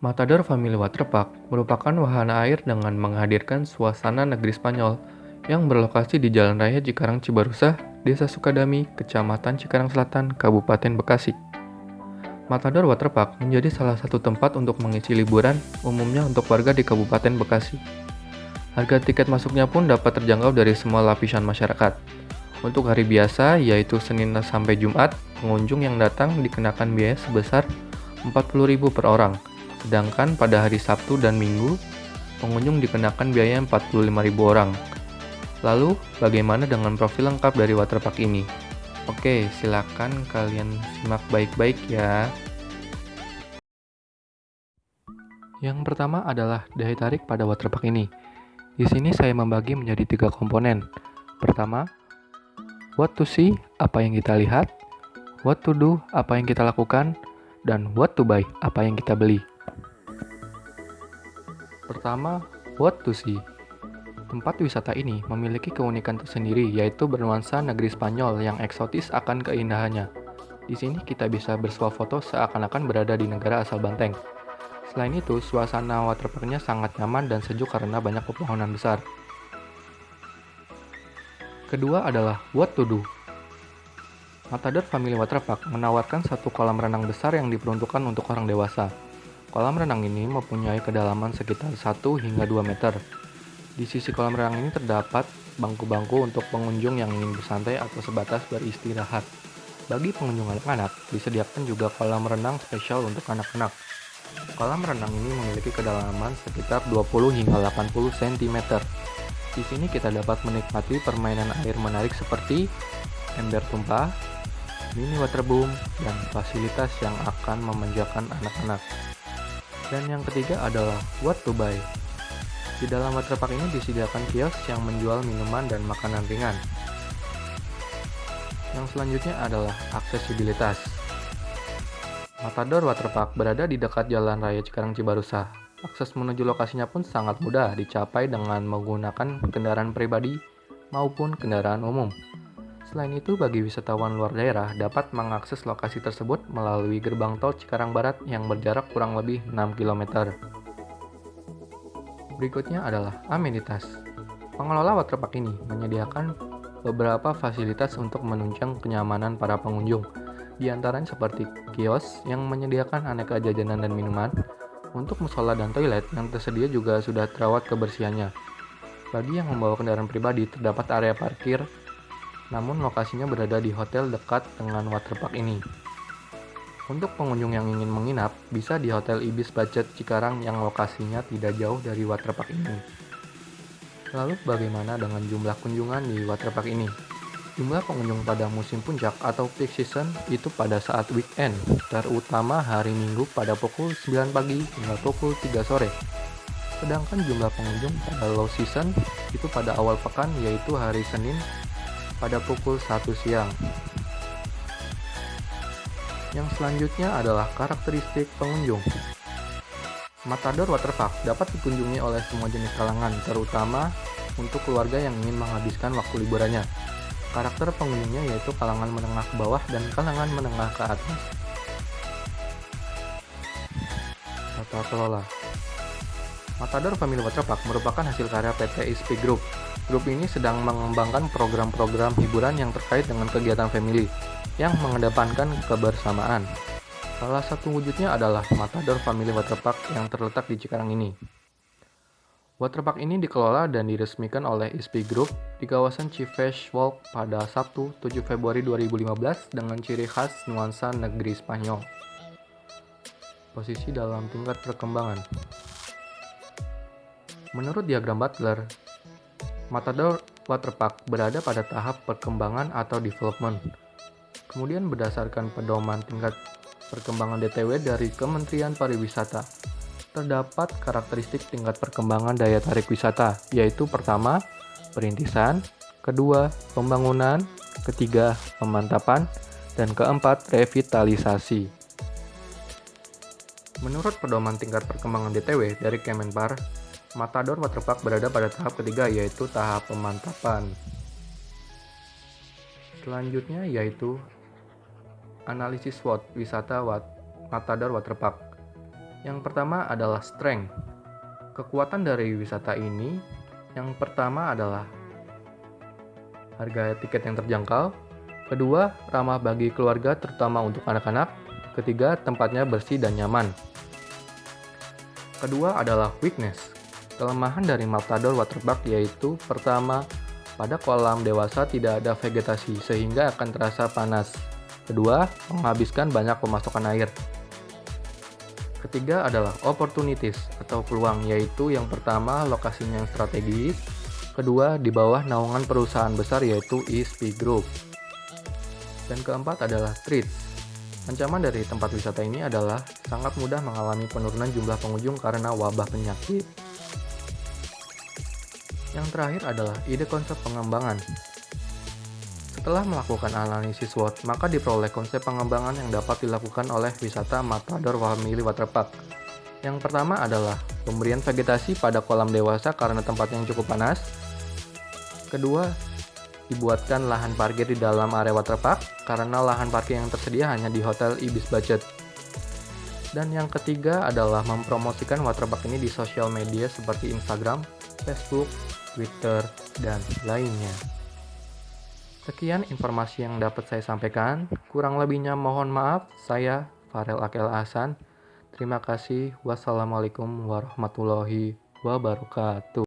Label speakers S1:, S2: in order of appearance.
S1: Matador Family Waterpark merupakan wahana air dengan menghadirkan suasana negeri Spanyol yang berlokasi di Jalan Raya Cikarang Cibarusah, Desa Sukadami, Kecamatan Cikarang Selatan, Kabupaten Bekasi. Matador Waterpark menjadi salah satu tempat untuk mengisi liburan, umumnya untuk warga di Kabupaten Bekasi. Harga tiket masuknya pun dapat terjangkau dari semua lapisan masyarakat. Untuk hari biasa, yaitu Senin sampai Jumat, pengunjung yang datang dikenakan biaya sebesar Rp40.000 per orang. Sedangkan pada hari Sabtu dan Minggu, pengunjung dikenakan biaya Rp45.000 orang. Lalu, bagaimana dengan profil lengkap dari waterpark ini? Oke, silakan kalian simak baik-baik ya. Yang pertama adalah daya tarik pada waterpark ini. Di sini saya membagi menjadi 3 komponen. Pertama, what to see, apa yang kita lihat, what to do, apa yang kita lakukan, dan what to buy, apa yang kita beli. Pertama, what to see. Tempat wisata ini memiliki keunikan tersendiri, yaitu bernuansa negeri Spanyol yang eksotis akan keindahannya. Di sini kita bisa bersuah foto seakan-akan berada di negara asal Banteng. Selain itu, suasana waterparknya sangat nyaman dan sejuk karena banyak pepohonan besar. Kedua adalah what to do. Matador Family Waterpark menawarkan satu kolam renang besar yang diperuntukkan untuk orang dewasa. Kolam renang ini mempunyai kedalaman sekitar 1 hingga 2 meter. Di sisi kolam renang ini terdapat bangku-bangku untuk pengunjung yang ingin bersantai atau sebatas beristirahat. Bagi pengunjung anak-anak, disediakan juga kolam renang spesial untuk anak-anak. Kolam renang ini memiliki kedalaman sekitar 20 hingga 80 cm. Di sini kita dapat menikmati permainan air menarik seperti ember tumpah, mini waterboom, dan fasilitas yang akan memanjakan anak-anak. Dan yang ketiga adalah what to buy. Di dalam waterpark ini disediakan kios yang menjual minuman dan makanan ringan. Yang selanjutnya adalah aksesibilitas. Matador Waterpark berada di dekat Jalan Raya Cikarang Cibarusah. Akses menuju lokasinya pun sangat mudah dicapai dengan menggunakan kendaraan pribadi maupun kendaraan umum. Selain itu, bagi wisatawan luar daerah dapat mengakses lokasi tersebut melalui gerbang tol Cikarang Barat yang berjarak kurang lebih 6 km. Berikutnya adalah amenitas. Pengelola waterpark ini menyediakan beberapa fasilitas untuk menunjang kenyamanan para pengunjung. Di antaranya seperti kios yang menyediakan aneka jajanan dan minuman. Untuk musola dan toilet yang tersedia juga sudah terawat kebersihannya. Bagi yang membawa kendaraan pribadi, terdapat area parkir, namun lokasinya berada di hotel dekat dengan waterpark ini. Untuk pengunjung yang ingin menginap, bisa di Hotel Ibis Budget Cikarang yang lokasinya tidak jauh dari waterpark ini. Lalu bagaimana dengan jumlah kunjungan di waterpark ini? Jumlah pengunjung pada musim puncak atau peak season itu pada saat weekend, terutama hari Minggu pada pukul 9 pagi hingga pukul 3 sore. Sedangkan jumlah pengunjung pada low season itu pada awal pekan, yaitu hari Senin pada pukul 1 siang. Yang selanjutnya adalah karakteristik pengunjung. Matador Waterpark dapat dikunjungi oleh semua jenis kalangan, terutama untuk keluarga yang ingin menghabiskan waktu liburannya. Karakter pengunjungnya yaitu kalangan menengah ke bawah dan kalangan menengah ke atas. Tata kelola. Matador Family Waterpark merupakan hasil karya PT ISP Group. Grup ini sedang mengembangkan program-program hiburan yang terkait dengan kegiatan family yang mengedepankan kebersamaan. Salah satu wujudnya adalah Matador Family Waterpark yang terletak di Cikarang ini. Waterpark ini dikelola dan diresmikan oleh ISP Group di kawasan Cives Walk pada Sabtu 7 Februari 2015 dengan ciri khas nuansa negeri Spanyol. Posisi dalam tingkat perkembangan. Menurut diagram Butler, Matador Waterpark berada pada tahap perkembangan atau development. Kemudian berdasarkan pedoman tingkat perkembangan DTW dari Kementerian Pariwisata, terdapat karakteristik tingkat perkembangan daya tarik wisata, yaitu pertama, perintisan, kedua, pembangunan, ketiga, pemantapan, dan keempat, revitalisasi. Menurut pedoman tingkat perkembangan DTW dari Kemenpar, Matador Waterpark berada pada tahap ketiga, yaitu tahap pemantapan. Selanjutnya yaitu analisis SWOT wisata Matador Waterpark. Yang pertama adalah strength. Kekuatan dari wisata ini yang pertama adalah harga tiket yang terjangkau. Kedua, ramah bagi keluarga terutama untuk anak-anak. Ketiga, tempatnya bersih dan nyaman. Kedua adalah weakness. Kelemahan dari Matador Waterpark yaitu pertama, pada kolam dewasa tidak ada vegetasi sehingga akan terasa panas. Kedua, menghabiskan banyak pemasukan air. Ketiga adalah opportunities atau peluang, yaitu yang pertama lokasinya yang strategis, kedua di bawah naungan perusahaan besar yaitu ESP Group. Dan keempat adalah threats. Ancaman dari tempat wisata ini adalah sangat mudah mengalami penurunan jumlah pengunjung karena wabah penyakit. Yang terakhir adalah ide konsep pengembangan. Setelah melakukan analisis SWOT, maka diperoleh konsep pengembangan yang dapat dilakukan oleh wisata Matador Family Waterpark. Yang pertama adalah pemberian vegetasi pada kolam dewasa karena tempatnya yang cukup panas. Kedua, dibuatkan lahan parkir di dalam area waterpark karena lahan parkir yang tersedia hanya di Hotel Ibis Budget. Dan yang ketiga adalah mempromosikan waterpark ini di sosial media seperti Instagram, Facebook, Twitter, dan lainnya. Sekian informasi yang dapat saya sampaikan. Kurang lebihnya mohon maaf. Saya Farel Akel Hasan. Terima kasih. Wassalamualaikum warahmatullahi wabarakatuh.